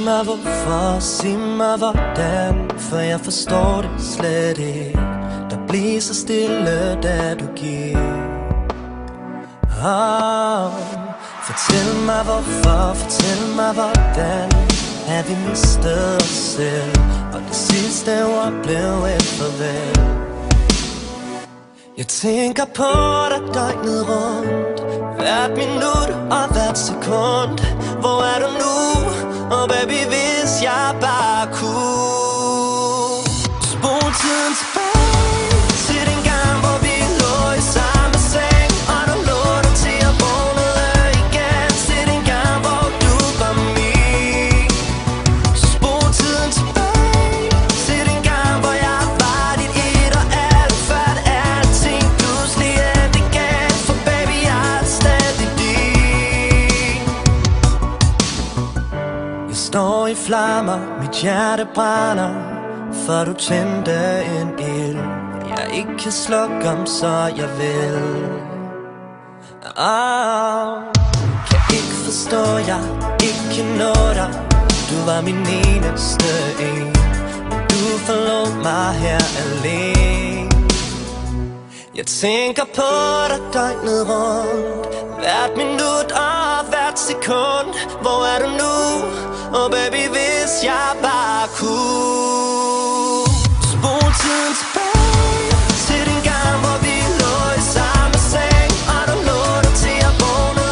mig hvorfor, sig mig hvordan, for jeg forstår det slet ikke. Der bliver så stille, da du gik. Fortæl mig hvorfor, fortæl mig hvordan, har vi mistet os selv, og det sidste ord blev et farvel. Jeg tænker på dig døgnet rundt, hvert minut og hvert sekund. Hvor er du nu? Og baby, hvis jeg bare kunne spole tiden tilbage til den gang, hvor vi lå i samme seng, og du lå dig til at vågne igen. Til den gang, hvor du var min. Spole tiden tilbage til den gang, hvor jeg var dit et og alt, før alting pludselig endte igen. For baby, jeg er stadig din. Jeg står i flammer, mit hjerte brænder, for du tændte en ild jeg ikke kan slukke, om så jeg vil. Kan ikke forstå, jeg ikke kan nå dig. Du var min eneste en, men du forlod mig her alene. Jeg tænker på dig døgnet rundt, hvert minut og hvert sekund. Hvor er du nu? Og baby, hvis jeg bare kunne spole tiden tilbage til den gang, hvor vi lå i samme seng, og du lå dig til at vågne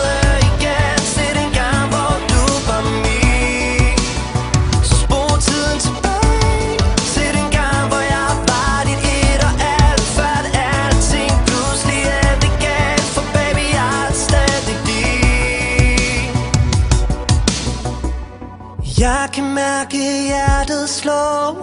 igen. Til den gang, hvor du var min. Spole tiden tilbage til den gang, hvor jeg var dit et og alt, før alting pludselig endte igen. For baby, jeg er stadig din. Jeg kan mærke hjertet slå,